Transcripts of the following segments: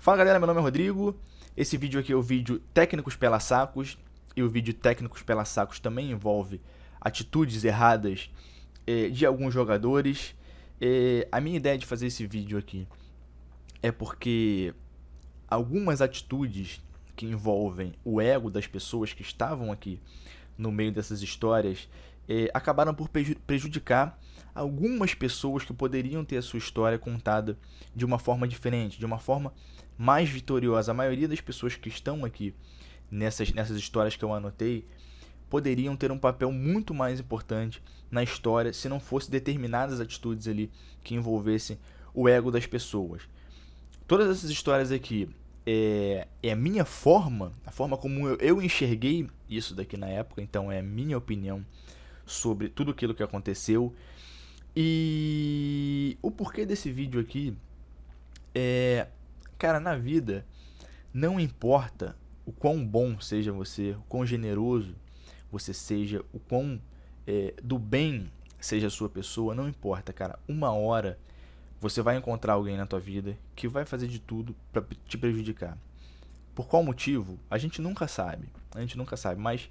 Fala galera, meu nome é Rodrigo. Esse vídeo aqui é o vídeo Técnicos Pela Sacos. E o vídeo Técnicos Pela Sacos também envolve atitudes erradas de alguns jogadores. A minha ideia de fazer esse vídeo aqui é porque algumas atitudes que envolvem o ego das pessoas que estavam aqui no meio dessas histórias acabaram por prejudicar algumas pessoas que poderiam ter a sua história contada de uma forma diferente, de uma forma mais vitoriosa. A maioria das pessoas que estão aqui nessas histórias que eu anotei poderiam ter um papel muito mais importante na história se não fosse determinadas atitudes ali que envolvessem o ego das pessoas. Todas essas histórias aqui é a minha forma, a forma como eu enxerguei isso daqui na época, então é a minha opinião sobre tudo aquilo que aconteceu. E o porquê desse vídeo aqui cara, na vida não importa o quão bom seja você, o quão generoso você seja, o quão do bem seja a sua pessoa, não importa, cara. Uma hora você vai encontrar alguém na tua vida que vai fazer de tudo para te prejudicar. Por qual motivo? A gente nunca sabe, mas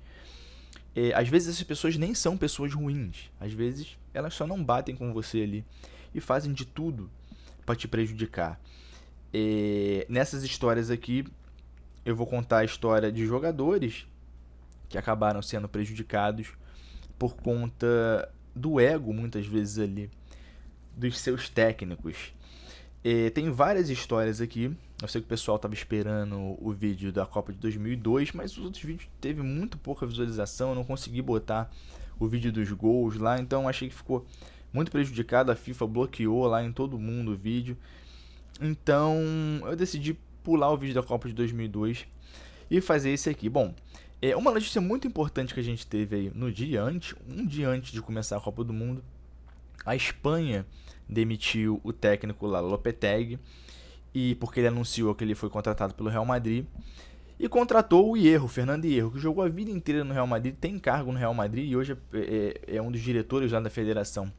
às vezes essas pessoas nem são pessoas ruins. Às vezes elas só não batem com você ali e fazem de tudo para te prejudicar. Nessas histórias aqui eu vou contar a história de jogadores que acabaram sendo prejudicados por conta do ego, muitas vezes ali, dos seus técnicos. Tem várias histórias aqui. Eu sei que o pessoal estava esperando o vídeo da Copa de 2002, mas os outros vídeos teve muito pouca visualização. Eu não consegui botar o vídeo dos gols lá, então achei que ficou muito prejudicado. A FIFA bloqueou lá em todo mundo o vídeo. Então eu decidi pular o vídeo da Copa de 2002 e fazer esse aqui. Bom, uma notícia muito importante que a gente teve aí no dia antes, um dia antes de começar a Copa do Mundo, a Espanha demitiu o técnico lá, Lopetegui, e porque ele anunciou que ele foi contratado pelo Real Madrid, e contratou o Hierro, Fernando Hierro, que jogou a vida inteira no Real Madrid, tem cargo no Real Madrid e hoje é um dos diretores lá da Federação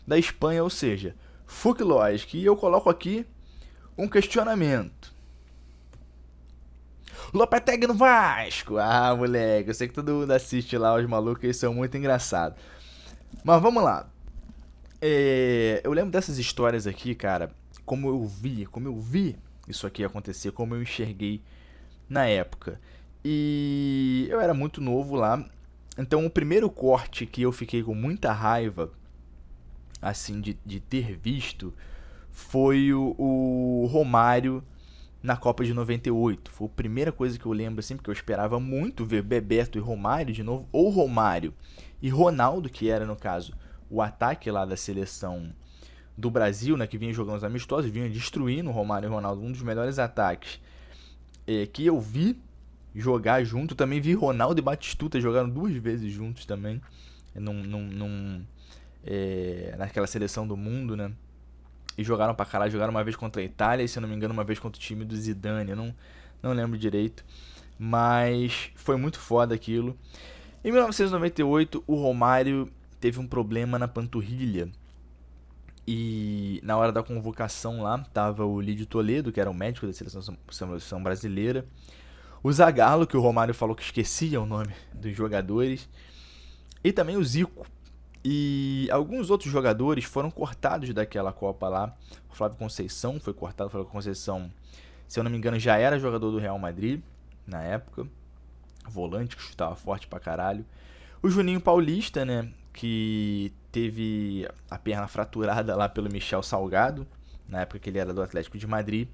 da Espanha, ou seja, FUC Logic. E eu coloco aqui um questionamento. Lopetegui no Vasco! Ah, moleque, eu sei que todo mundo assiste lá, os malucos, eles são muito engraçados. Mas vamos lá. Eu lembro dessas histórias aqui, cara, como eu vi isso aqui acontecer, como eu enxerguei na época. E eu era muito novo lá, então o primeiro corte que eu fiquei com muita raiva, assim, de ter visto, foi o Romário na Copa de 98. Foi a primeira coisa que eu lembro, assim, porque eu esperava muito ver Bebeto e Romário de novo, ou Romário e Ronaldo, que era, no caso, o ataque lá da seleção do Brasil, né, que vinha jogando os amistosos, vinha destruindo o Romário e o Ronaldo, um dos melhores ataques que eu vi jogar junto. Também vi Ronaldo e Batistuta jogaram 2 vezes juntos também, naquela seleção do mundo, né, e jogaram pra caralho. Jogaram uma vez contra a Itália e, se eu não me engano, uma vez contra o time do Zidane, eu não lembro direito, mas foi muito foda aquilo. Em 1998, o Romário teve um problema na panturrilha e na hora da convocação lá tava o Lídio Toledo, que era o médico da seleção brasileira, o Zagallo, que o Romário falou que esquecia o nome dos jogadores, e também o Zico. E alguns outros jogadores foram cortados daquela Copa lá. O Flávio Conceição foi cortado. O Flávio Conceição, se eu não me engano, já era jogador do Real Madrid na época, volante que chutava forte pra caralho. O Juninho Paulista, né, que teve a perna fraturada lá pelo Michel Salgado, na época que ele era do Atlético de Madrid,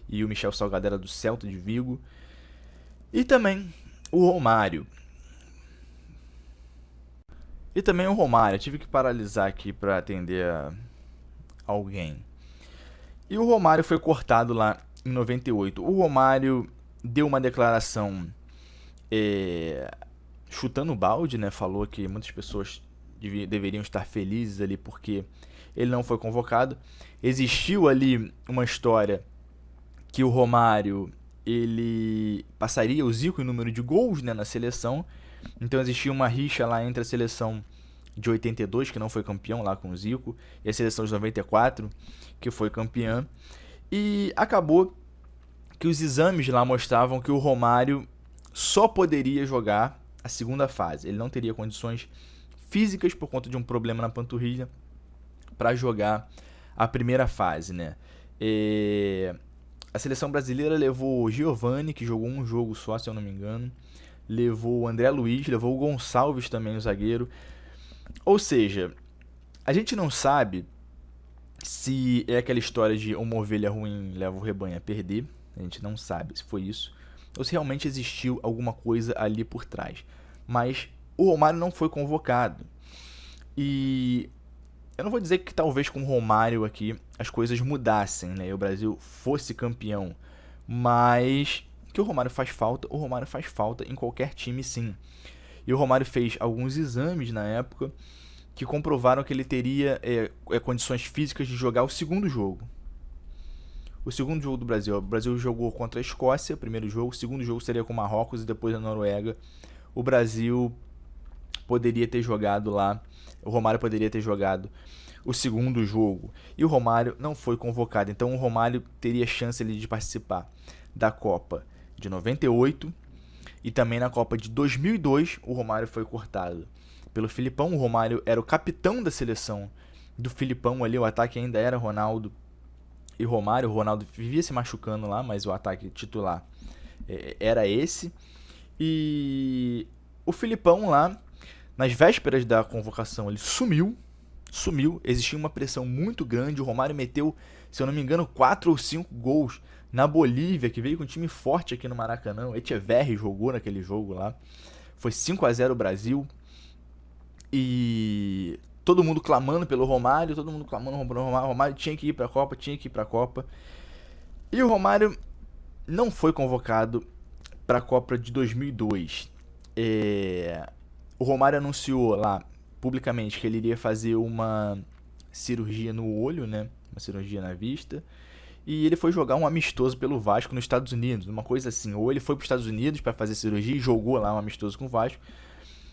e o Michel Salgado era do Celta de Vigo. E também o Romário. Eu tive que paralisar aqui para atender alguém. E o Romário foi cortado lá em 98. O Romário deu uma declaração chutando o balde, né? Falou que muitas pessoas deveriam estar felizes ali porque ele não foi convocado. Existiu ali uma história que o Romário ele passaria o Zico em número de gols, né, na seleção. Então existia uma rixa lá entre a seleção de 82, que não foi campeão lá com o Zico, e a seleção de 94, que foi campeã. E acabou que os exames lá mostravam que o Romário só poderia jogar a segunda fase. Ele não teria condições físicas por conta de um problema na panturrilha para jogar a primeira fase, né? A seleção brasileira levou o Giovani, que jogou um jogo só, se eu não me engano. Levou o André Luiz, levou o Gonçalves também, o zagueiro. Ou seja, a gente não sabe se é aquela história de uma ovelha ruim leva o rebanho a perder. A gente não sabe se foi isso. Ou se realmente existiu alguma coisa ali por trás. Mas o Romário não foi convocado. E eu não vou dizer que talvez com o Romário aqui as coisas mudassem, né? E o Brasil fosse campeão. Mas que o Romário faz falta em qualquer time, sim. E o Romário fez alguns exames na época que comprovaram que ele teria condições físicas de jogar o segundo jogo. O segundo jogo do Brasil. O Brasil jogou contra a Escócia, o primeiro jogo. O segundo jogo seria com o Marrocos e depois a Noruega. O Brasil poderia ter jogado lá. O Romário poderia ter jogado o segundo jogo. E o Romário não foi convocado. Então o Romário teria chance ali de participar da Copa de 98 e também na Copa de 2002. O Romário foi cortado pelo Filipão. O Romário era o capitão da seleção do Filipão ali. O ataque ainda era Ronaldo e Romário. O Ronaldo vivia se machucando lá, mas o ataque titular era esse. E o Filipão lá, nas vésperas da convocação, ele sumiu. Existia uma pressão muito grande. O Romário meteu, se eu não me engano, 4 ou 5 gols na Bolívia, que veio com um time forte aqui no Maracanã. O Echeverri jogou naquele jogo lá. Foi 5-0 o Brasil. E todo mundo clamando pelo Romário, o Romário tinha que ir pra Copa, E o Romário não foi convocado para a Copa de 2002. O Romário anunciou lá publicamente que ele iria fazer uma cirurgia no olho, né? Uma cirurgia na vista. E ele foi jogar um amistoso pelo Vasco nos Estados Unidos, uma coisa assim. Ou ele foi para os Estados Unidos para fazer cirurgia e jogou lá um amistoso com o Vasco.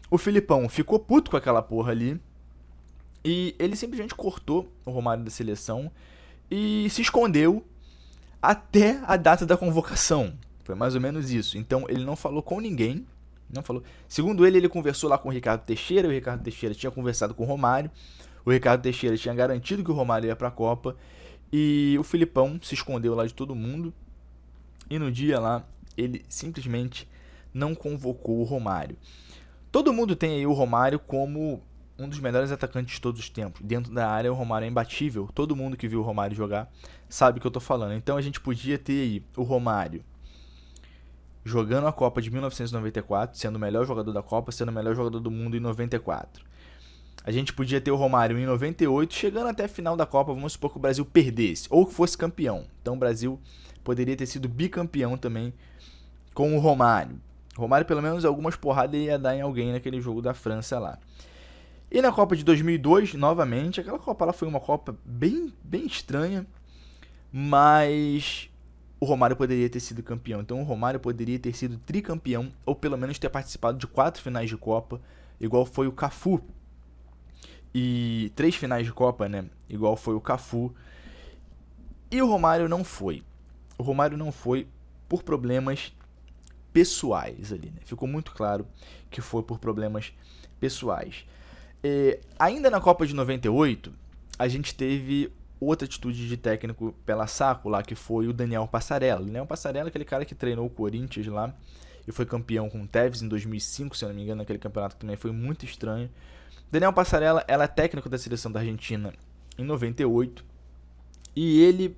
O Filipão ficou puto com aquela porra ali. E ele simplesmente cortou o Romário da seleção e se escondeu até a data da convocação. Foi mais ou menos isso. Então ele não falou com ninguém. Não falou. Segundo ele conversou lá com o Ricardo Teixeira. O Ricardo Teixeira tinha conversado com o Romário. O Ricardo Teixeira tinha garantido que o Romário ia para a Copa. E o Filipão se escondeu lá de todo mundo. E no dia lá, ele simplesmente não convocou o Romário. Todo mundo tem aí o Romário como um dos melhores atacantes de todos os tempos. Dentro da área, o Romário é imbatível. Todo mundo que viu o Romário jogar sabe o que eu tô falando. Então a gente podia ter aí o Romário jogando a Copa de 1994, sendo o melhor jogador da Copa, sendo o melhor jogador do mundo em 94. A gente podia ter o Romário em 98, chegando até a final da Copa, vamos supor que o Brasil perdesse, ou que fosse campeão. Então o Brasil poderia ter sido bicampeão também com o Romário. O Romário, pelo menos, algumas porradas ia dar em alguém naquele jogo da França lá. E na Copa de 2002, novamente, aquela Copa lá foi uma Copa bem estranha, mas o Romário poderia ter sido campeão. Então o Romário poderia ter sido tricampeão, ou pelo menos ter participado de 4 finais de Copa, igual foi o Cafu. E 3 finais de Copa, né? Igual foi o Cafu. E o Romário não foi. O Romário não foi por problemas pessoais ali, né? Ficou muito claro que foi por problemas pessoais. Ainda na Copa de 98, a gente teve outra atitude de técnico pela saco lá, que foi o Daniel Passarella. O Daniel Passarella é aquele cara que treinou o Corinthians lá e foi campeão com o Tevez em 2005, se eu não me engano, naquele campeonato que também foi muito estranho. Daniel Passarella era técnico da seleção da Argentina em 98 e ele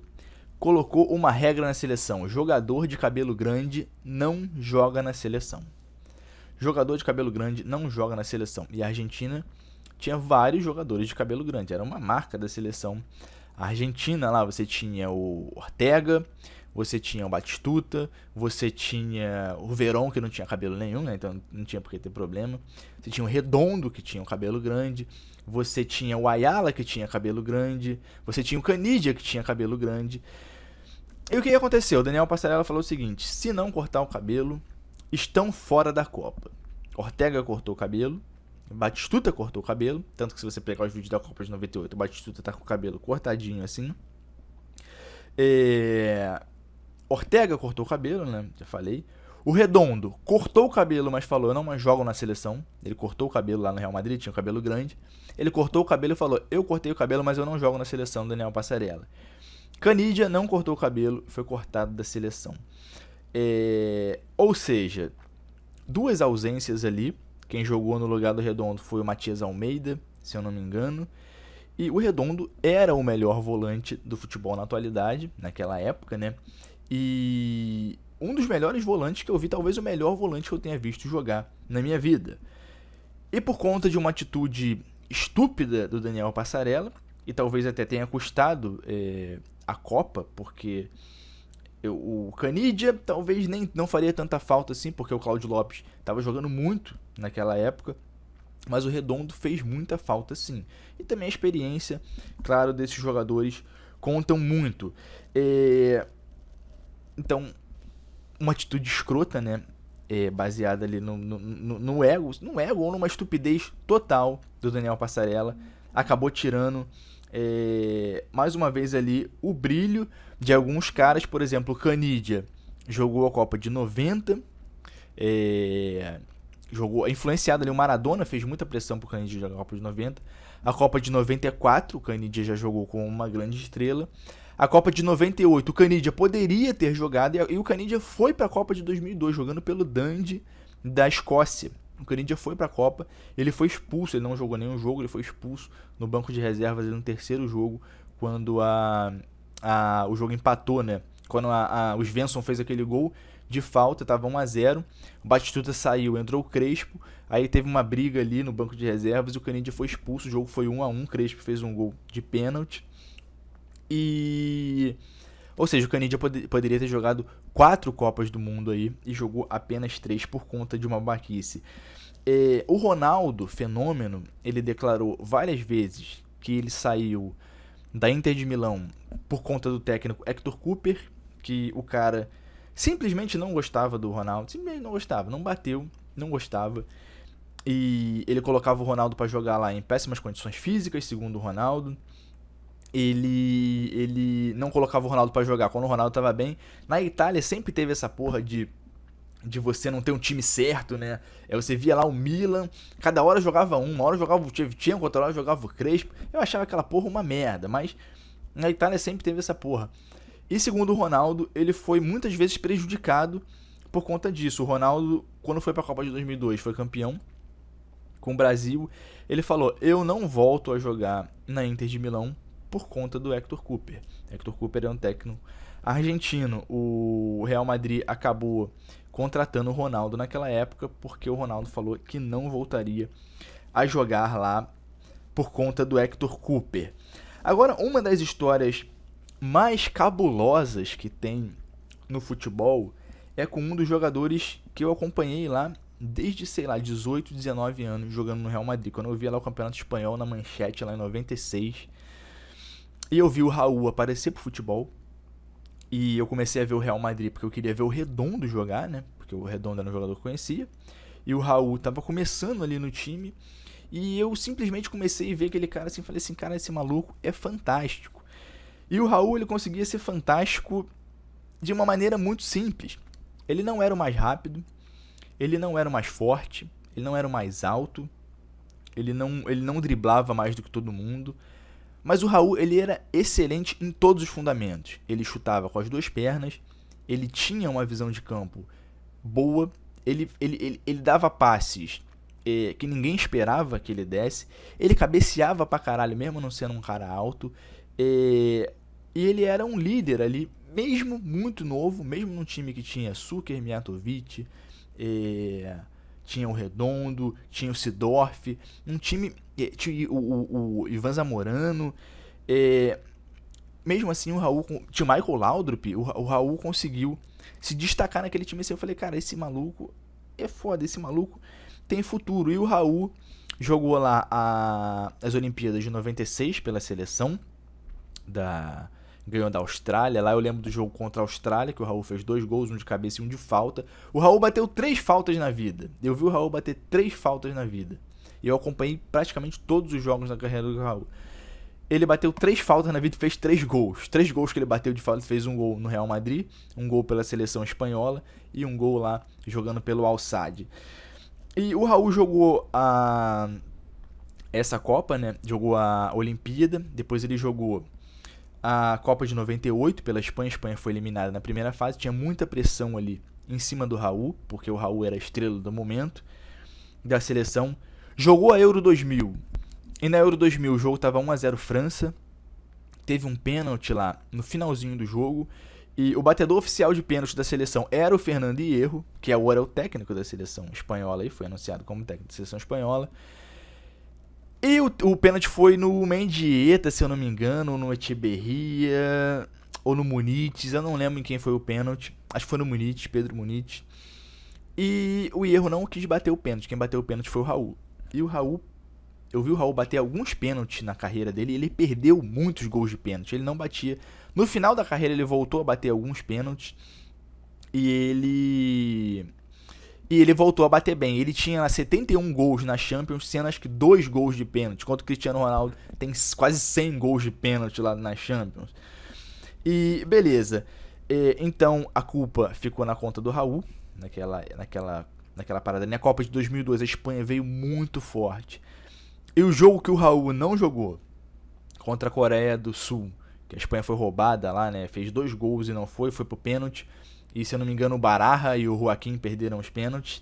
colocou uma regra na seleção: jogador de cabelo grande não joga na seleção. Jogador de cabelo grande não joga na seleção. E a Argentina tinha vários jogadores de cabelo grande, era uma marca da seleção. A Argentina lá, você tinha o Ortega, você tinha o Batistuta, você tinha o Verón, que não tinha cabelo nenhum, né? Então não tinha por que ter problema. Você tinha o Redondo, que tinha o cabelo grande. Você tinha o Ayala, que tinha cabelo grande. Você tinha o Canidia, que tinha cabelo grande. E o que aconteceu? O Daniel Passarella falou o seguinte: se não cortar o cabelo, estão fora da Copa. Ortega cortou o cabelo, Batistuta cortou o cabelo, tanto que se você pegar os vídeos da Copa de 98, o Batistuta tá com o cabelo cortadinho assim. Ortega cortou o cabelo, né? Já falei. O Redondo cortou o cabelo, mas falou, eu não mais jogo na seleção. Ele cortou o cabelo lá no Real Madrid, tinha um cabelo grande. Ele cortou o cabelo e falou, eu cortei o cabelo, mas eu não jogo na seleção, Daniel Passarella. Canidia não cortou o cabelo, foi cortado da seleção. Ou seja, 2 ausências ali. Quem jogou no lugar do Redondo foi o Matias Almeida, se eu não me engano. E o Redondo era o melhor volante do futebol na atualidade, naquela época, né? E um dos melhores volantes que eu vi, talvez o melhor volante que eu tenha visto jogar na minha vida. E por conta de uma atitude estúpida do Daniel Passarella, e talvez até tenha custado a Copa, porque o Canidia talvez nem não faria tanta falta assim, porque o Cláudio Lopes estava jogando muito naquela época, mas o Redondo fez muita falta sim. E também a experiência, claro, desses jogadores contam muito. Então, uma atitude escrota, né? Baseada ali no ego ou numa estupidez total do Daniel Passarella, acabou tirando mais uma vez ali o brilho de alguns caras. Por exemplo, o Canidia jogou a Copa de 90, jogou influenciado ali, o Maradona fez muita pressão pro Canidia jogar a Copa de 90. A Copa de 94, o Canidia já jogou com uma grande estrela. A Copa de 98, o Canidia poderia ter jogado, e o Canidia foi para a Copa de 2002, jogando pelo Dundee da Escócia. O Canidia foi para a Copa, ele foi expulso, ele não jogou nenhum jogo, ele foi expulso no banco de reservas no terceiro jogo, quando o jogo empatou, né? Quando o Svensson fez aquele gol de falta, estava 1-0, o Batistuta saiu, entrou o Crespo, aí teve uma briga ali no banco de reservas e o Canidia foi expulso, o jogo foi 1-1, Crespo fez um gol de pênalti. Ou seja, o Canidia poderia ter jogado 4 Copas do Mundo aí e jogou apenas 3 por conta de uma baquice. O Ronaldo, fenômeno, ele declarou várias vezes que ele saiu da Inter de Milão por conta do técnico Héctor Cúper, que o cara simplesmente não gostava do Ronaldo, simplesmente não gostava, não bateu, não gostava. E ele colocava o Ronaldo para jogar lá em péssimas condições físicas, segundo o Ronaldo. Ele não colocava o Ronaldo pra jogar quando o Ronaldo tava bem. Na Itália sempre teve essa porra de você não ter um time certo, né? Você via lá o Milan, cada hora jogava uma hora jogava o Shevchenko, outra hora jogava o Crespo. Eu achava aquela porra uma merda, mas na Itália sempre teve essa porra. E segundo o Ronaldo, ele foi muitas vezes prejudicado por conta disso. O Ronaldo, quando foi pra Copa de 2002, foi campeão com o Brasil. Ele falou, eu não volto a jogar na Inter de Milão por conta do Héctor Cúper. Héctor Cúper é um técnico argentino. O Real Madrid acabou contratando o Ronaldo naquela época porque o Ronaldo falou que não voltaria a jogar lá por conta do Héctor Cúper. Agora, uma das histórias mais cabulosas que tem no futebol é com um dos jogadores que eu acompanhei lá desde, 18, 19 anos jogando no Real Madrid. Quando eu via lá o Campeonato Espanhol na Manchete, lá em 96, e eu vi o Raul aparecer pro futebol. E eu comecei a ver o Real Madrid porque eu queria ver o Redondo jogar, né? Porque o Redondo era um jogador que eu conhecia. E o Raul tava começando ali no time. E eu simplesmente comecei a ver aquele cara assim. Falei assim, cara, esse maluco é fantástico. E o Raul, ele conseguia ser fantástico de uma maneira muito simples. Ele não era o mais rápido. Ele não era o mais forte. Ele não era o mais alto. Ele não driblava mais do que todo mundo. Mas o Raul, ele era excelente em todos os fundamentos. Ele chutava com as 2 pernas, ele tinha uma visão de campo boa, ele dava passes que ninguém esperava que ele desse, ele cabeceava pra caralho, mesmo não sendo um cara alto, e ele era um líder ali, mesmo muito novo, mesmo num time que tinha Suker, Mijatovic, tinha o Redondo, tinha o Seedorf, um time, tinha o Ivan Zamorano, mesmo assim o Raul, tinha o Michael Laudrup, o Raul conseguiu se destacar naquele time assim. Eu falei, cara, esse maluco é foda, esse maluco tem futuro. E o Raul jogou lá as Olimpíadas de 96 pela seleção, ganhou da Austrália. Lá eu lembro do jogo contra a Austrália, que o Raul fez 2 gols, um de cabeça e um de falta. O Raul bateu 3 faltas na vida. Eu vi o Raul bater 3 faltas na vida. E eu acompanhei praticamente todos os jogos da carreira do Raul. ele bateu 3 faltas na vida e fez 3 gols. 3 gols que ele bateu de falta, fez um gol no Real Madrid, um gol pela seleção espanhola e um gol lá jogando pelo Al Sadd. E o Raul jogou essa Copa, né? Jogou a Olimpíada, depois ele jogou a Copa de 98 pela Espanha. A Espanha foi eliminada na primeira fase, tinha muita pressão ali em cima do Raul, porque o Raul era a estrela do momento da seleção. Jogou a Euro 2000. E na Euro 2000 o jogo estava 1-0 França. Teve um pênalti lá no finalzinho do jogo. E o batedor oficial de pênalti da seleção era o Fernando Hierro, que agora é o técnico da seleção espanhola. E foi anunciado como técnico da seleção espanhola. E o pênalti foi no Mendieta, se eu não me engano, ou no Echeverria, ou no Muniz. Eu não lembro em quem foi o pênalti. Acho que foi no Muniz, Pedro Muniz. E o Hierro não quis bater o pênalti. Quem bateu o pênalti foi o Raul. E o Raul, eu vi o Raul bater alguns pênaltis na carreira dele e ele perdeu muitos gols de pênalti. Ele não batia. No final da carreira ele voltou a bater alguns pênaltis e ele voltou a bater bem. Ele tinha 71 gols na Champions, sendo acho que 2 gols de pênalti, enquanto o Cristiano Ronaldo tem quase 100 gols de pênalti lá na Champions. E beleza. Então a culpa ficou na conta do Raul, naquela parada. Na Copa de 2002 a Espanha veio muito forte. E o jogo que o Raul não jogou, contra a Coreia do Sul, que a Espanha foi roubada lá, né? Fez 2 gols e não foi pro pênalti. E se eu não me engano o Baraja e o Joaquim perderam os pênaltis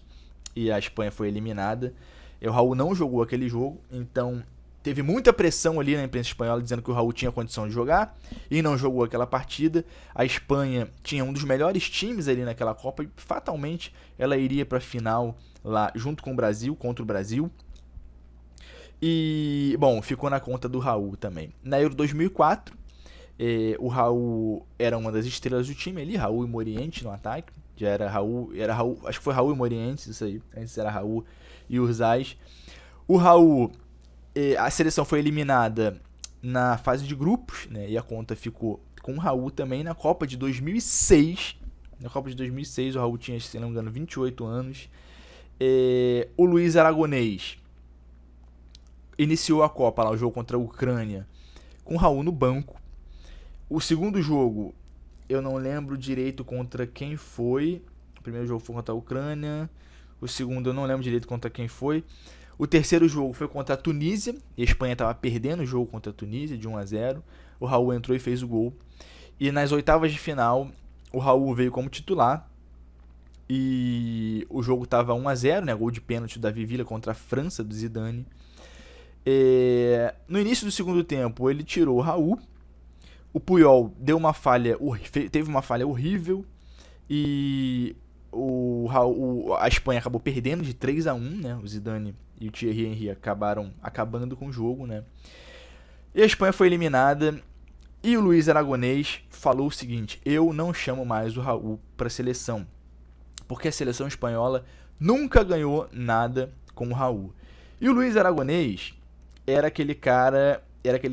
e a Espanha foi eliminada. E o Raul não jogou aquele jogo, então teve muita pressão ali na imprensa espanhola dizendo que o Raul tinha condição de jogar e não jogou aquela partida. A Espanha tinha um dos melhores times ali naquela Copa e fatalmente ela iria para a final lá junto com o Brasil, contra o Brasil. E, bom, ficou na conta do Raul também. Na Euro 2004, o Raul era uma das estrelas do time ali, Raul e Morientes no ataque. Já era Raul, acho que foi Raul e Morientes, isso aí. Antes era Raul e Urzais. O Raul, a seleção foi eliminada na fase de grupos, né? E a conta ficou com o Raul também na Copa de 2006. Na Copa de 2006 o Raul tinha, se não me engano, 28 anos. O Luiz Aragonês iniciou a Copa lá, o jogo contra a Ucrânia, com o Raul no banco. O segundo jogo, eu não lembro direito contra quem foi. O primeiro jogo foi contra a Ucrânia. O segundo eu não lembro direito contra quem foi. O terceiro jogo foi contra a Tunísia. E a Espanha estava perdendo o jogo contra a Tunísia de 1-0. O Raul entrou e fez o gol. E nas oitavas de final, o Raul veio como titular. E o jogo estava 1-0, né? Gol de pênalti do Davi Villa contra a França, do Zidane. No início do segundo tempo, ele tirou o Raul. O Puyol teve uma falha horrível e a Espanha acabou perdendo de 3-1, né? O Zidane e o Thierry Henry acabaram acabando com o jogo, né? E a Espanha foi eliminada e o Luiz Aragonês falou o seguinte: eu não chamo mais o Raul para a seleção, porque a seleção espanhola nunca ganhou nada com o Raul. E o Luiz Aragonês era aquele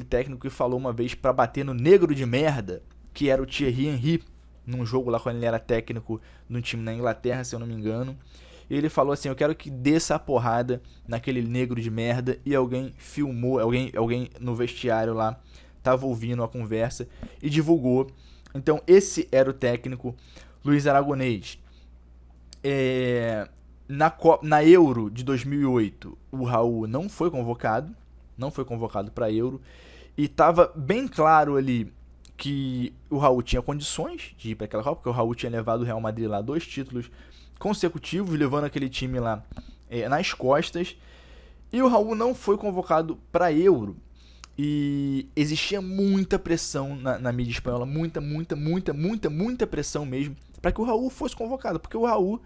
técnico que falou uma vez pra bater no negro de merda, que era o Thierry Henry, num jogo lá quando ele era técnico no time na Inglaterra, se eu não me engano. E ele falou assim: eu quero que desça a porrada naquele negro de merda. E alguém filmou, alguém no vestiário lá tava ouvindo a conversa e divulgou. Então esse era o técnico Luiz Aragonês. Na Euro de 2008 o Raul não foi convocado para Euro, e estava bem claro ali que o Raul tinha condições de ir para aquela Copa, porque o Raul tinha levado o Real Madrid lá 2 títulos consecutivos, levando aquele time lá nas costas, e o Raul não foi convocado para Euro, e existia muita pressão na mídia espanhola, muita pressão mesmo, para que o Raul fosse convocado, porque o Raul,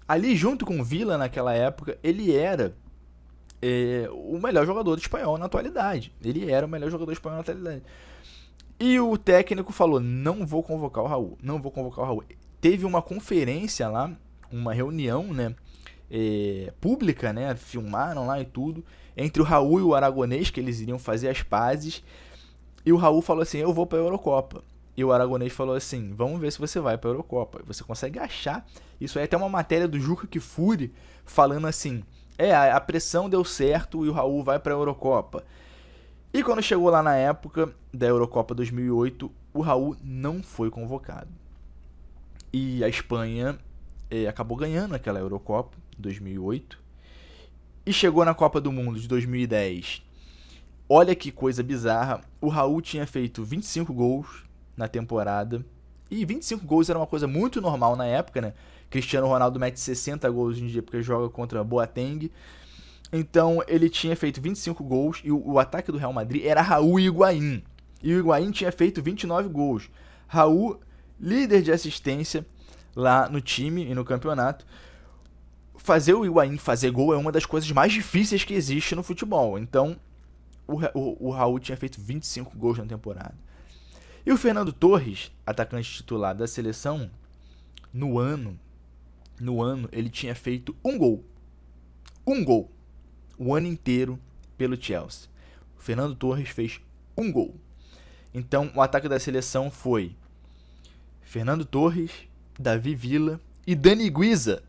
ali junto com o Villa naquela época, ele era o melhor jogador do espanhol na atualidade. Ele era o melhor jogador espanhol na atualidade. E o técnico falou: não vou convocar o Raul. Teve uma conferência lá, uma reunião, né, pública, né, filmaram lá e tudo, entre o Raul e o Aragonês, que eles iriam fazer as pazes. E o Raul falou assim: eu vou para a Eurocopa. E o Aragonês falou assim: vamos ver se você vai para a Eurocopa. Você consegue achar isso aí? Até uma matéria do Juca Kfouri falando assim: a pressão deu certo e o Raul vai para a Eurocopa. E quando chegou lá na época da Eurocopa 2008, o Raul não foi convocado. E a Espanha acabou ganhando aquela Eurocopa 2008 e chegou na Copa do Mundo de 2010. Olha que coisa bizarra, o Raul tinha feito 25 gols na temporada, e 25 gols era uma coisa muito normal na época, né? Cristiano Ronaldo mete 60 gols hoje em dia porque joga contra Boateng. Então ele tinha feito 25 gols e o ataque do Real Madrid era Raul e Higuaín. E o Higuaín tinha feito 29 gols. Raul, líder de assistência lá no time e no campeonato. Fazer o Higuaín fazer gol é uma das coisas mais difíceis que existe no futebol. Então o Raul tinha feito 25 gols na temporada. E o Fernando Torres, atacante titular da seleção, no ano ele tinha feito um gol. Um gol. O ano inteiro pelo Chelsea. O Fernando Torres fez um gol. Então o ataque da seleção foi Fernando Torres, Davi Villa e Dani Guiza,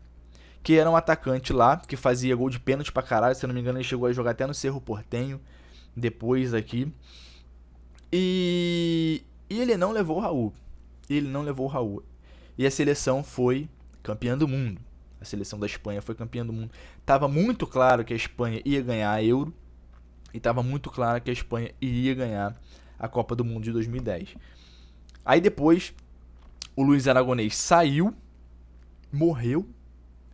que era um atacante lá, que fazia gol de pênalti pra caralho. Se eu não me engano, ele chegou a jogar até no Cerro Porteño, depois aqui. E ele não levou o Raul. E a seleção foi campeã do mundo. A seleção da Espanha foi campeã do mundo. Tava muito claro que a Espanha ia ganhar a Euro. E tava muito claro que a Espanha iria ganhar a Copa do Mundo de 2010. Aí depois, o Luiz Aragonês saiu, morreu.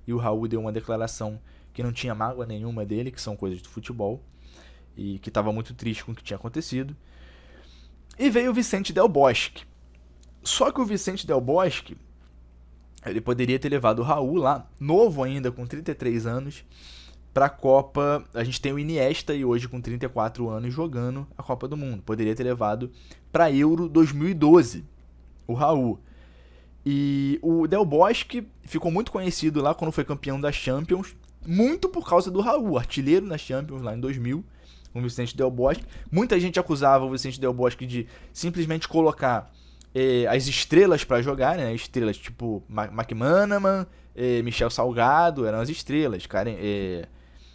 E o Raul deu uma declaração que não tinha mágoa nenhuma dele, que são coisas do futebol. E que estava muito triste com o que tinha acontecido. E veio o Vicente Del Bosque. Só que o Vicente Del Bosque, ele poderia ter levado o Raul lá, novo ainda, com 33 anos, para a Copa. A gente tem o Iniesta e hoje com 34 anos jogando a Copa do Mundo. Poderia ter levado para a Euro 2012 o Raul. E o Del Bosque ficou muito conhecido lá quando foi campeão da Champions, muito por causa do Raul, artilheiro na Champions lá em 2000, com o Vicente Del Bosque. Muita gente acusava o Vicente Del Bosque de simplesmente colocar as estrelas para jogar, né? Estrelas tipo McManaman, Michel Salgado, eram as estrelas, cara.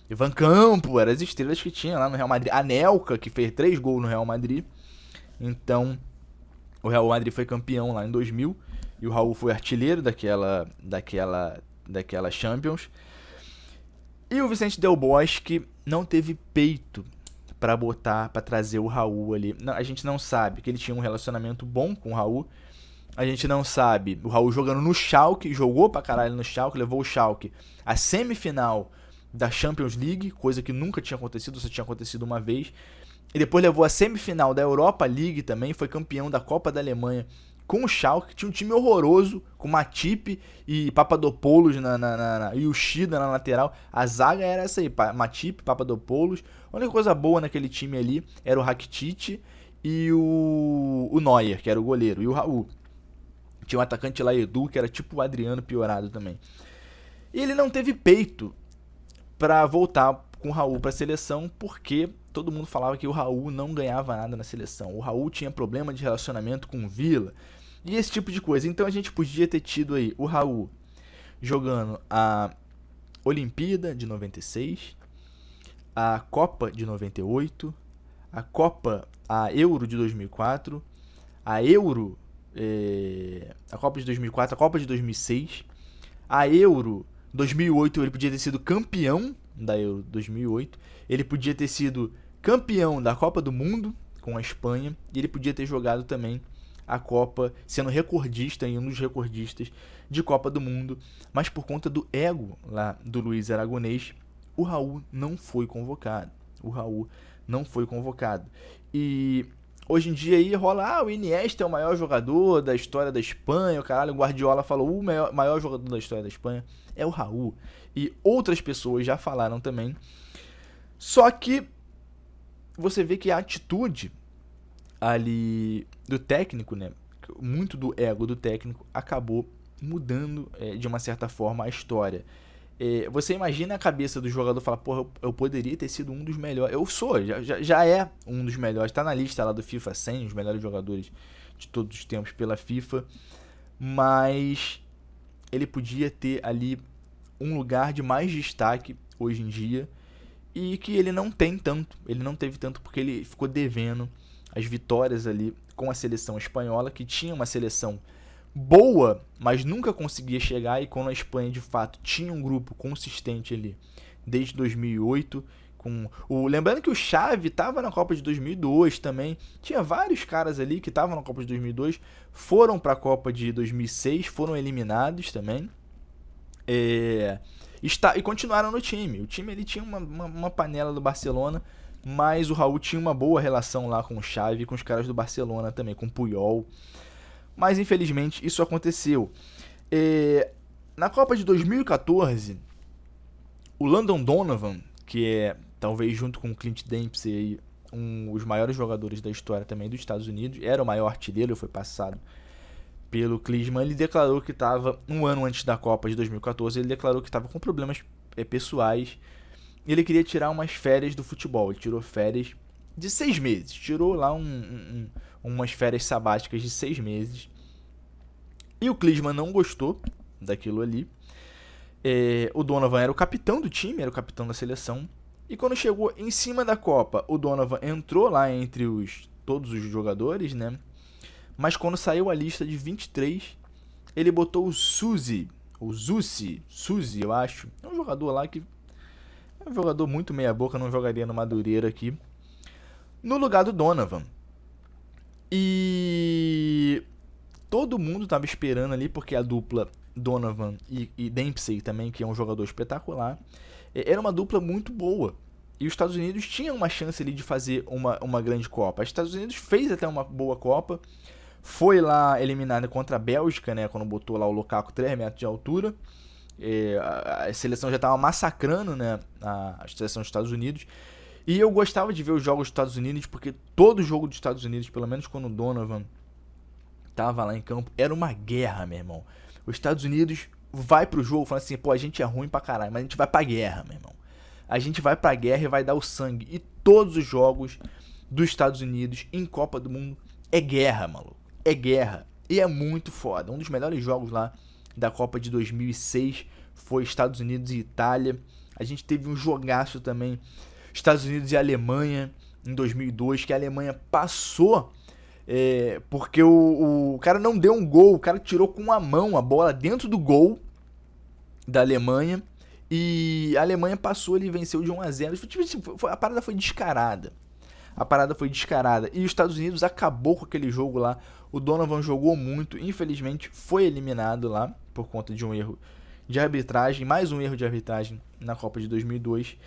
Ivan Campo, eram as estrelas que tinha lá no Real Madrid. Anelka, que fez 3 gols no Real Madrid. Então, o Real Madrid foi campeão lá em 2000 e o Raul foi artilheiro daquela Champions. E o Vicente Del Bosque não teve peito para trazer o Raul ali. Não, a gente não sabe que ele tinha um relacionamento bom com o Raul. A gente não sabe. O Raul jogando no Schalke, jogou pra caralho no Schalke, levou o Schalke à semifinal da Champions League, coisa que nunca tinha acontecido, só tinha acontecido uma vez. E depois levou a semifinal da Europa League também, foi campeão da Copa da Alemanha com o Schalke. Tinha um time horroroso, com Matip e Papadopoulos e o Shida na lateral. A zaga era essa aí, Matip, Papadopoulos. A única coisa boa naquele time ali era o Rakitic e o Neuer, que era o goleiro, e o Raul. Tinha um atacante lá, Edu, que era tipo o Adriano piorado também. E ele não teve peito pra voltar com o Raul pra seleção, porque todo mundo falava que o Raul não ganhava nada na seleção. O Raul tinha problema de relacionamento com o Villa e esse tipo de coisa. Então a gente podia ter tido aí o Raul jogando a Olimpíada de 96, a Copa de 98, a Euro de 2004, a Euro, a Copa de 2004, a Copa de 2006, a Euro 2008. Ele podia ter sido campeão da Euro 2008, ele podia ter sido campeão da Copa do Mundo com a Espanha, e ele podia ter jogado também a Copa, sendo recordista e um dos recordistas de Copa do Mundo, mas por conta do ego lá do Luiz Aragonês, o Raul não foi convocado. E hoje em dia aí rola, o Iniesta é o maior jogador da história da Espanha, o caralho, o Guardiola falou, o maior jogador da história da Espanha é o Raul. E outras pessoas já falaram também. Só que você vê que a atitude ali do técnico, né, muito do ego do técnico, acabou mudando de uma certa forma a história. Você imagina a cabeça do jogador falar, porra, eu poderia ter sido um dos melhores. Eu sou, já é um dos melhores. Tá na lista lá do FIFA 100, os melhores jogadores de todos os tempos pela FIFA. Mas ele podia ter ali um lugar de mais destaque hoje em dia. e que ele não tem tanto, ele não teve tanto porque ele ficou devendo as vitórias ali com a seleção espanhola, que tinha uma seleção boa, mas nunca conseguia chegar, e quando a Espanha de fato tinha um grupo consistente ali desde 2008, lembrando que o Xavi estava na Copa de 2002 também, tinha vários caras ali que estavam na Copa de 2002, foram para a Copa de 2006, foram eliminados também, e continuaram no time. O time ele tinha uma panela do Barcelona, mas o Raul tinha uma boa relação lá com o Xavi e com os caras do Barcelona também, com o Puyol. Mas infelizmente isso aconteceu. Na Copa de 2014, o Landon Donovan, que é talvez junto com o Clint Dempsey os maiores jogadores da história também dos Estados Unidos, era o maior artilheiro, foi passado pelo Klinsmann. Ele declarou que estava, um ano antes da Copa de 2014, ele declarou que estava com problemas pessoais. Ele queria tirar umas férias do futebol. Ele tirou férias de 6 meses. Tirou lá umas férias sabáticas de 6 meses. E o Klinsmann não gostou daquilo ali. O Donovan era o capitão do time, era o capitão da seleção. E quando chegou em cima da Copa, o Donovan entrou lá entre todos os jogadores, né? Mas quando saiu a lista de 23, ele botou o Suzy, eu acho. É um jogador lá que é um jogador muito meia boca, não jogaria no Madureira aqui, no lugar do Donovan. E todo mundo estava esperando ali, porque a dupla Donovan e Dempsey também, que é um jogador espetacular, era uma dupla muito boa. E os Estados Unidos tinham uma chance ali de fazer uma grande Copa. Os Estados Unidos fez até uma boa Copa. Foi lá eliminado contra a Bélgica, né, quando botou lá o Lukaku 3 metros de altura. A seleção já estava massacrando, né, a seleção dos Estados Unidos. E eu gostava de ver os jogos dos Estados Unidos, porque todo jogo dos Estados Unidos, pelo menos quando o Donovan tava lá em campo, era uma guerra, meu irmão. Os Estados Unidos vai pro jogo falando assim, pô, a gente é ruim pra caralho, mas a gente vai pra guerra, meu irmão. A gente vai pra guerra e vai dar o sangue. E todos os jogos dos Estados Unidos em Copa do Mundo é guerra, maluco. É guerra. E é muito foda. Um dos melhores jogos lá da Copa de 2006 foi Estados Unidos e Itália. A gente teve um jogaço também, Estados Unidos e Alemanha, em 2002, que a Alemanha passou, porque o cara não deu um gol, o cara tirou com a mão a bola dentro do gol da Alemanha, e a Alemanha passou ali e venceu de 1-0. A parada foi descarada. E os Estados Unidos acabou com aquele jogo lá. O Donovan jogou muito, infelizmente foi eliminado lá por conta de um erro de arbitragem, mais um erro de arbitragem na Copa de 2002.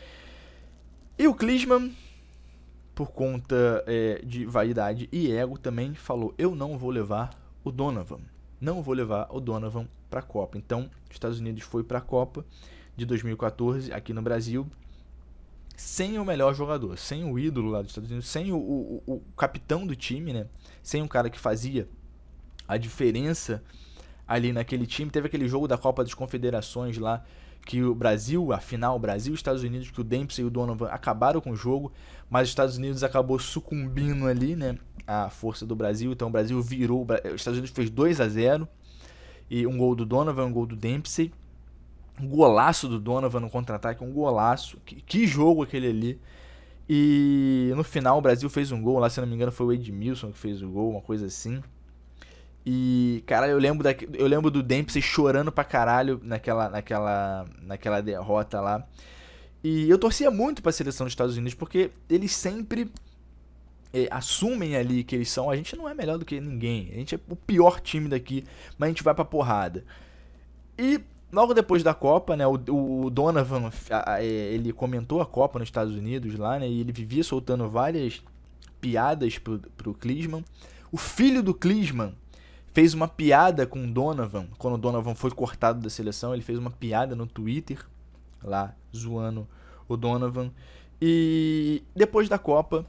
E o Klinsmann, por conta de vaidade e ego, também falou: eu não vou levar o Donovan. Não vou levar o Donovan para a Copa. Então, os Estados Unidos foi para a Copa de 2014 aqui no Brasil sem o melhor jogador, sem o ídolo lá dos Estados Unidos, sem o capitão do time, né? Sem um cara que fazia a diferença ali naquele time. Teve aquele jogo da Copa das Confederações lá, que o Brasil, a final, Brasil e Estados Unidos, que o Dempsey e o Donovan acabaram com o jogo, mas os Estados Unidos acabou sucumbindo ali, né, à força do Brasil. Então o Brasil virou, os Estados Unidos fez 2-0, e um gol do Donovan, um gol do Dempsey, um golaço do Donovan no contra-ataque, um golaço, que jogo aquele ali. E no final o Brasil fez um gol lá, se não me engano foi o Edmilson que fez o gol, uma coisa assim. E, cara, eu lembro do Dempsey chorando pra caralho naquela derrota lá. E eu torcia muito pra seleção dos Estados Unidos, porque eles sempre assumem ali que eles são. A gente não é melhor do que ninguém, a gente é o pior time daqui, mas a gente vai pra porrada. E logo depois da Copa, né, o Donovan, ele comentou a Copa nos Estados Unidos lá, né, e ele vivia soltando várias piadas pro Klinsmann. O filho do Klinsmann fez uma piada com o Donovan, quando o Donovan foi cortado da seleção, ele fez uma piada no Twitter, lá, zoando o Donovan. E depois da Copa,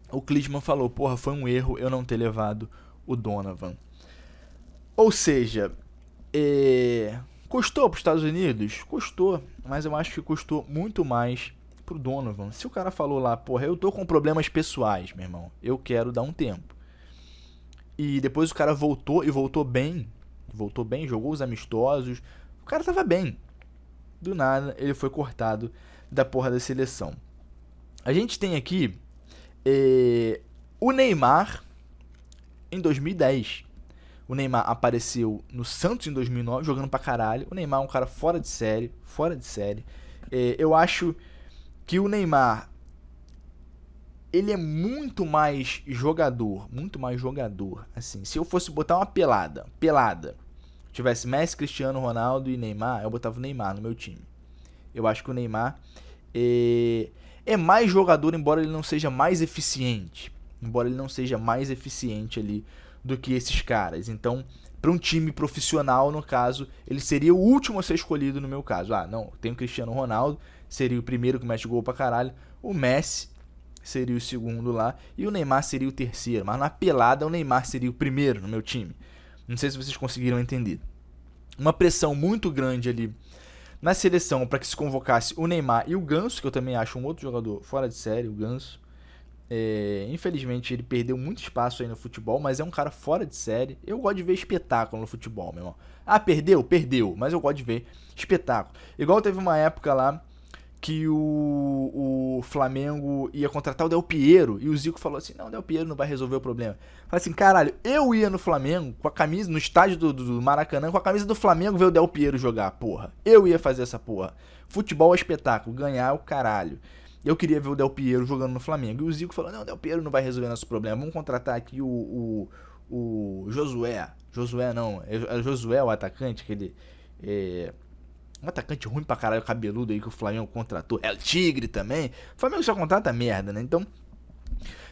o Klinsmann falou, porra, foi um erro eu não ter levado o Donovan. Ou seja, custou para os Estados Unidos? Custou, mas eu acho que custou muito mais pro Donovan. Se o cara falou lá, porra, eu tô com problemas pessoais, meu irmão, eu quero dar um tempo. E depois o cara voltou, e voltou bem, jogou os amistosos, o cara tava bem. do nada ele foi cortado da porra da seleção. A gente tem aqui o Neymar em 2010. O Neymar apareceu no Santos em 2009, jogando pra caralho. O Neymar é um cara fora de série, eu acho que o Neymar, ele é muito mais jogador, assim. Se eu fosse botar uma pelada, tivesse Messi, Cristiano Ronaldo e Neymar, eu botava o Neymar no meu time. Eu acho que o Neymar é mais jogador, embora ele não seja mais eficiente. Ali do que esses caras. Então, para um time profissional, no caso, ele seria o último a ser escolhido no meu caso. Não, tem o Cristiano Ronaldo, seria o primeiro que mete gol pra caralho. O Messi seria o segundo lá e o Neymar seria o terceiro. Mas na pelada, o Neymar seria o primeiro no meu time. Não sei se vocês conseguiram entender. Uma pressão muito grande ali na seleção para que se convocasse o Neymar e o Ganso, que eu também acho um outro jogador fora de série, o Ganso. Infelizmente ele perdeu muito espaço aí no futebol, mas é um cara fora de série. Eu gosto de ver espetáculo no futebol, meu irmão. Perdeu, mas eu gosto de ver espetáculo. Igual teve uma época lá que o Flamengo ia contratar o Del Piero e o Zico falou assim: não, o Del Piero não vai resolver o problema. Falei assim: caralho, eu ia no Flamengo com a camisa, no estádio do Maracanã, com a camisa do Flamengo ver o Del Piero jogar, porra. Eu ia fazer essa porra. Futebol é espetáculo, ganhar é o caralho. Eu queria ver o Del Piero jogando no Flamengo. E o Zico falou: não, o Del Piero não vai resolver nosso problema. Vamos contratar aqui o Josué. Josué não, é Josué o atacante, aquele. Um atacante ruim pra caralho, cabeludo aí que o Flamengo contratou. É o Tigre também. O Flamengo só contrata merda, né? Então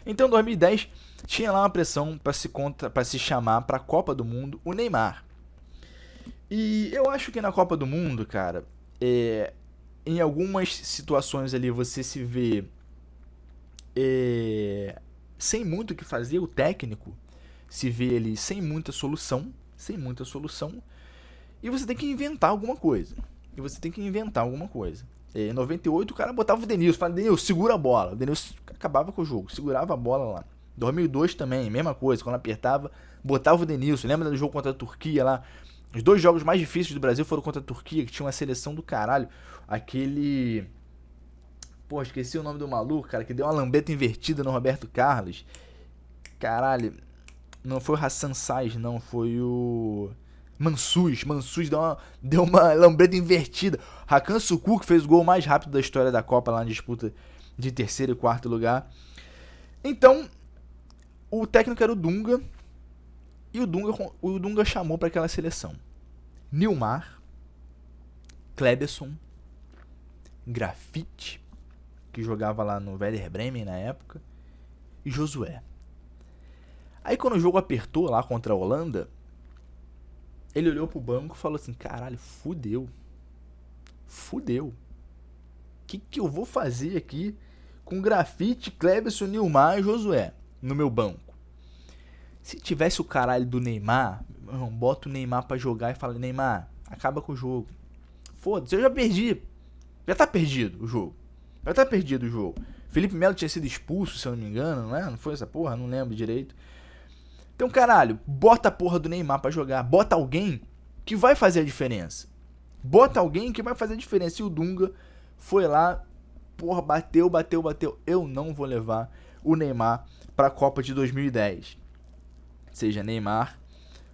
em 2010 tinha lá uma pressão pra se chamar pra Copa do Mundo o Neymar. E eu acho que na Copa do Mundo, cara, em algumas situações ali você se vê sem muito o que fazer, o técnico se vê ali sem muita solução, e você tem que inventar alguma coisa. Em 98 o cara botava o Denilson, falava: Denilson, segura a bola. O Denilson acabava com o jogo, segurava a bola lá. 2002 também, mesma coisa, quando apertava, botava o Denilson. Lembra do jogo contra a Turquia lá? Os dois jogos mais difíceis do Brasil foram contra a Turquia, que tinha uma seleção do caralho. Aquele... Pô, esqueci o nome do maluco, cara, que deu uma lambeta invertida no Roberto Carlos. Caralho, não foi o Hassan Saez, não, foi o... Mansus deu uma lambreta invertida. Hakan Şükür, que fez o gol mais rápido da história da Copa lá na disputa de terceiro e quarto lugar. Então, o técnico era o Dunga. E o Dunga chamou para aquela seleção Nilmar, Kleberson, Grafite, que jogava lá no Werder Bremen na época, e Josué. Aí quando o jogo apertou lá contra a Holanda, ele olhou pro banco e falou assim: caralho, fudeu. O que eu vou fazer aqui com Grafite, Kleberson, Nilmar e Josué no meu banco? Se tivesse o caralho do Neymar, bota o Neymar pra jogar e fala: Neymar, acaba com o jogo. Foda-se, eu já perdi. Já tá perdido o jogo. Felipe Melo tinha sido expulso, se eu não me engano, não é? Não foi essa porra? Não lembro direito. Então, caralho, bota a porra do Neymar pra jogar. Bota alguém que vai fazer a diferença. E o Dunga foi lá, porra, bateu. Eu não vou levar o Neymar pra Copa de 2010. Ou seja, Neymar,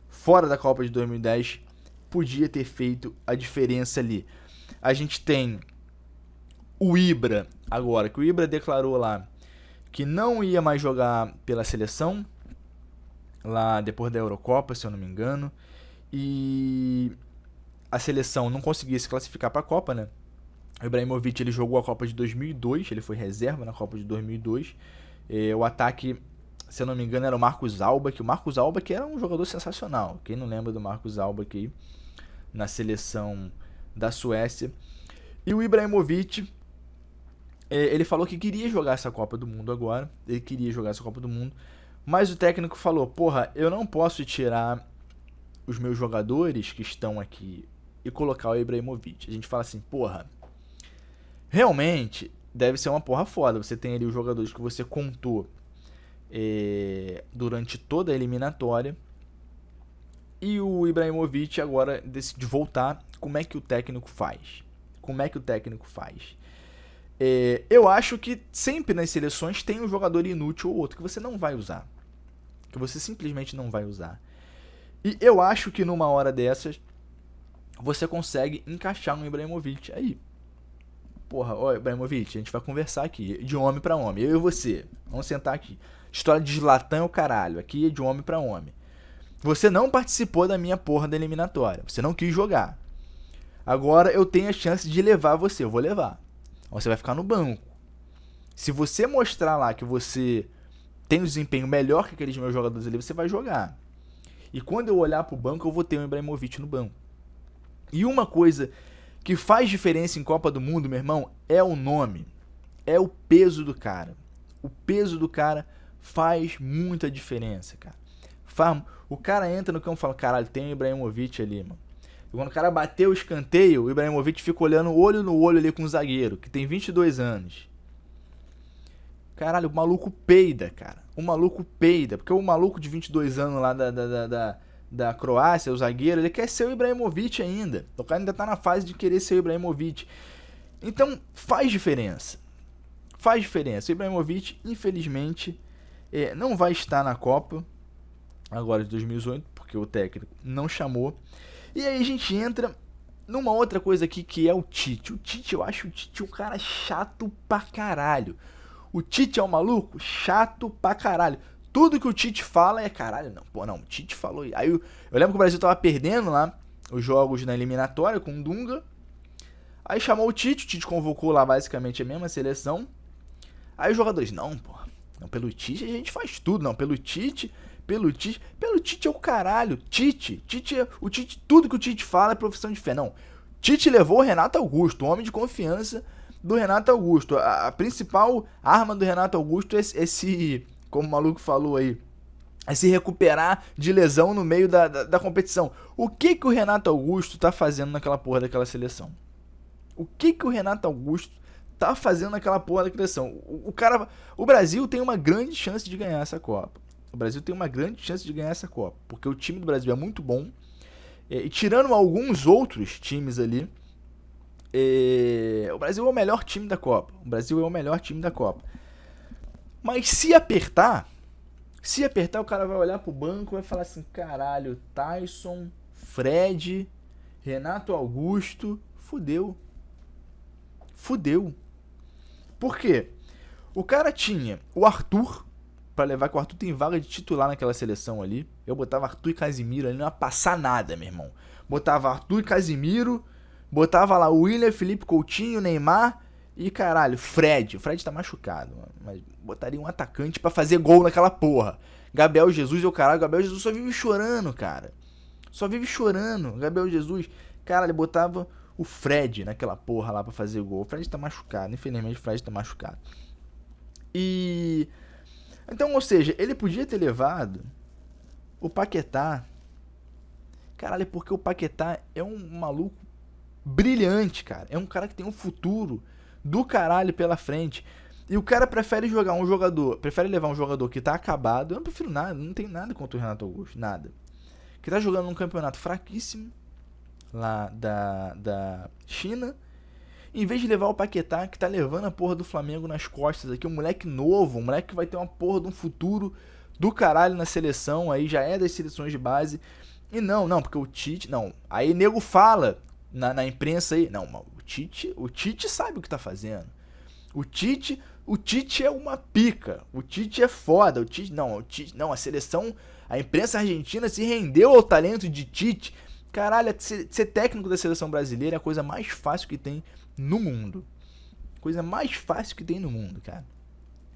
fora da Copa de 2010, podia ter feito a diferença ali. A gente tem o Ibra agora, que o Ibra declarou lá que não ia mais jogar pela seleção, lá depois da Eurocopa, se eu não me engano, e a seleção não conseguia se classificar para a Copa, né? O Ibrahimovic, ele jogou a Copa de 2002, ele foi reserva na Copa de 2002. O ataque, se eu não me engano, era o Marcos Alba, que era um jogador sensacional. Quem não lembra do Marcos Alba aqui na seleção da Suécia? E o Ibrahimovic, ele falou que queria jogar essa Copa do Mundo agora, mas o técnico falou: porra, eu não posso tirar os meus jogadores que estão aqui e colocar o Ibrahimovic. A gente fala assim: porra, realmente deve ser uma porra foda. Você tem ali os jogadores que você contou durante toda a eliminatória, e o Ibrahimovic agora decide voltar. Como é que o técnico faz? Como é que o técnico faz? Eu acho que sempre nas seleções tem um jogador inútil ou outro que você não vai usar. Que você simplesmente não vai usar. E eu acho que numa hora dessas, você consegue encaixar um Ibrahimovic aí. Porra, ó, Ibrahimovic, a gente vai conversar aqui, de homem pra homem, eu e você. Vamos sentar aqui. História de Zlatan é o caralho, aqui é de homem pra homem. Você não participou da minha porra da eliminatória, você não quis jogar. Agora eu tenho a chance de levar você, eu vou levar. Você vai ficar no banco. Se você mostrar lá que você tem um desempenho melhor que aqueles meus jogadores ali, você vai jogar. E quando eu olhar pro banco, eu vou ter um Ibrahimovic no banco. E uma coisa que faz diferença em Copa do Mundo, meu irmão, é o nome. É o peso do cara. O peso do cara faz muita diferença, cara. O cara entra no campo e fala, caralho, tem o Ibrahimovic ali, mano. E quando o cara bateu o escanteio, o Ibrahimovic fica olhando olho no olho ali com o zagueiro, que tem 22 anos. Caralho, o maluco peida, cara. O maluco peida. Porque o maluco de 22 anos lá da Croácia, o zagueiro, ele quer ser o Ibrahimovic ainda. O cara ainda tá na fase de querer ser o Ibrahimovic. Então, faz diferença. Faz diferença. O Ibrahimovic, infelizmente, não vai estar na Copa, agora de 2018, porque o técnico não chamou. E aí a gente entra numa outra coisa aqui, que é o Tite. O Tite, eu acho o Tite um cara chato pra caralho. O Tite é um maluco chato pra caralho. Tudo que o Tite fala é caralho, não. Pô, não, o Tite falou. Aí eu lembro que o Brasil tava perdendo lá os jogos na eliminatória com o Dunga. Aí chamou o Tite convocou lá basicamente a mesma seleção. Aí os jogadores, não, pô, não, pelo Tite a gente faz tudo, não, pelo Tite é o caralho. O Tite, tudo que o Tite fala é profissão de fé, não. Tite levou o Renato Augusto, o homem de confiança do Renato Augusto. A principal arma do Renato Augusto é esse, como o maluco falou aí, é se recuperar de lesão no meio da competição. O que o Renato Augusto tá fazendo naquela porra daquela seleção? O que o Renato Augusto tá fazendo naquela porra daquela seleção? O Brasil tem uma grande chance de ganhar essa Copa. O Brasil tem uma grande chance de ganhar essa Copa, porque o time do Brasil é muito bom. E tirando alguns outros times ali, o Brasil é o melhor time da Copa. O Brasil é o melhor time da Copa. Mas se apertar, o cara vai olhar pro banco e vai falar assim, caralho, Tyson, Fred, Renato Augusto, fudeu. Por quê? O cara tinha o Arthur, pra levar, que o Arthur tem vaga de titular naquela seleção ali. Eu botava Arthur e Casimiro ali, não ia passar nada, meu irmão. Botava Arthur e Casimiro, botava lá o William, Felipe Coutinho, Neymar e, caralho, Fred. O Fred tá machucado, mano, mas botaria um atacante pra fazer gol naquela porra. Gabriel Jesus é o caralho. Gabriel Jesus só vive chorando, cara. Só vive chorando. Gabriel Jesus, cara, ele botava o Fred naquela porra lá pra fazer gol. O Fred tá machucado, infelizmente o Fred tá machucado. E... então, ou seja, ele podia ter levado o Paquetá. Caralho, porque o Paquetá é um maluco brilhante, cara. É um cara que tem um futuro do caralho pela frente. E o cara prefere levar um jogador que tá acabado. Eu não prefiro nada, não tem nada contra o Renato Augusto, nada. Que tá jogando num campeonato fraquíssimo lá da China. Em vez de levar o Paquetá, que tá levando a porra do Flamengo nas costas aqui, um moleque novo, um moleque que vai ter uma porra de um futuro do caralho na seleção, aí já é das seleções de base. E não, porque o Tite, não. Aí nego fala na imprensa aí, não, o Tite sabe o que tá fazendo. O Tite é uma pica, o Tite é foda, a seleção, a imprensa argentina se rendeu ao talento de Tite. Caralho, ser técnico da seleção brasileira é a coisa mais fácil que tem no mundo. Coisa mais fácil que tem no mundo, cara.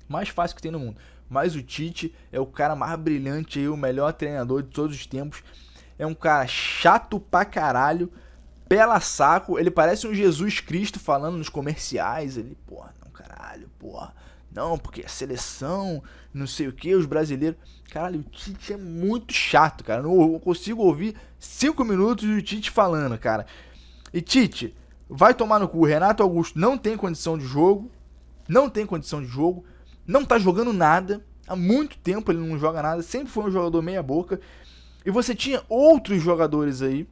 Mais fácil que tem no mundo. Mas o Tite é o cara mais brilhante aí, o melhor treinador de todos os tempos. É um cara chato pra caralho, pela saco. Ele parece um Jesus Cristo falando nos comerciais. Ele, porra, não, caralho, porra. Não, porque a seleção, não sei o que, os brasileiros... Caralho, o Tite é muito chato, cara. Eu consigo ouvir 5 minutos do Tite falando, cara. E Tite, vai tomar no cu. Renato Augusto não tem condição de jogo. Não tá jogando nada. Há muito tempo ele não joga nada. Sempre foi um jogador meia boca. E você tinha outros jogadores aí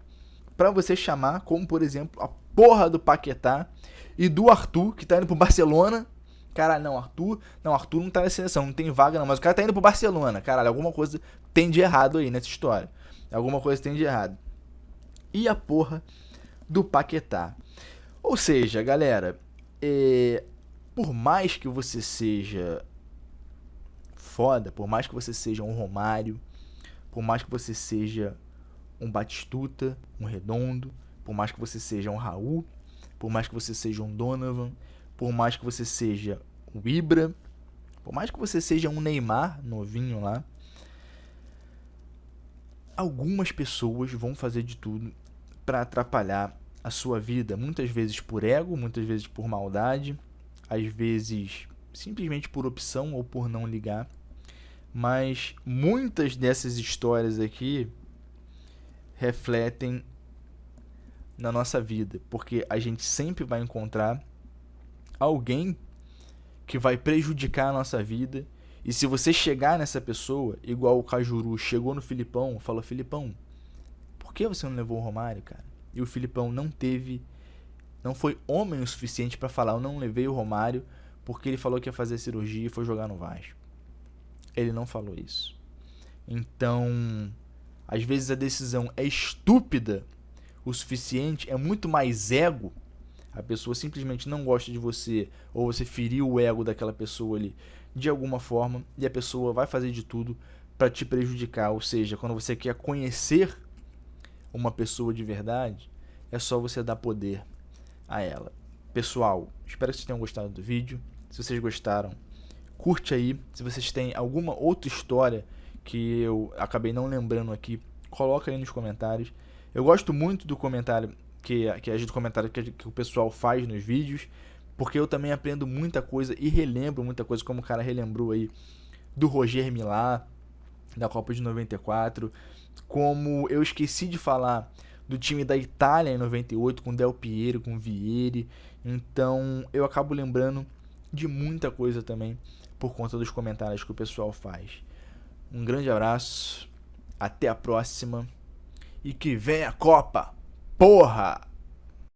pra você chamar, como por exemplo, a porra do Paquetá e do Arthur, que tá indo pro Barcelona. Caralho, Arthur não tá na seleção, não tem vaga não, mas o cara tá indo pro Barcelona. Caralho, alguma coisa tem de errado aí nessa história. Alguma coisa tem de errado. E a porra do Paquetá. Ou seja, galera, por mais que você seja foda, por mais que você seja um Romário, por mais que você seja um Batistuta, um Redondo, por mais que você seja um Raul, por mais que você seja um Donovan, por mais que você seja o Ibra, por mais que você seja um Neymar novinho lá, algumas pessoas vão fazer de tudo para atrapalhar a sua vida, muitas vezes por ego, muitas vezes por maldade, às vezes simplesmente por opção ou por não ligar. Mas muitas dessas histórias aqui refletem na nossa vida, porque a gente sempre vai encontrar alguém que vai prejudicar a nossa vida. E se você chegar nessa pessoa, igual o Cajuru chegou no Filipão, falou: Filipão, por que você não levou o Romário, cara? E o Filipão não foi homem o suficiente para falar: eu não levei o Romário porque ele falou que ia fazer cirurgia e foi jogar no Vasco. Ele não falou isso. Então, às vezes a decisão é estúpida o suficiente, é muito mais ego. A pessoa simplesmente não gosta de você, ou você feriu o ego daquela pessoa ali de alguma forma, e a pessoa vai fazer de tudo para te prejudicar. Ou seja, quando você quer conhecer uma pessoa de verdade, é só você dar poder a ela. Pessoal, espero que vocês tenham gostado do vídeo. Se vocês gostaram, curte aí. Se vocês têm alguma outra história que eu acabei não lembrando aqui, coloca aí nos comentários. Eu gosto muito do comentário que o pessoal faz nos vídeos, porque eu também aprendo muita coisa e relembro muita coisa, como o cara relembrou aí do Roger Milá, da Copa de 94, como eu esqueci de falar do time da Itália em 98, com Del Piero, com Vieri. Então eu acabo lembrando de muita coisa também por conta dos comentários que o pessoal faz. Um grande abraço, até a próxima e que venha a Copa, porra!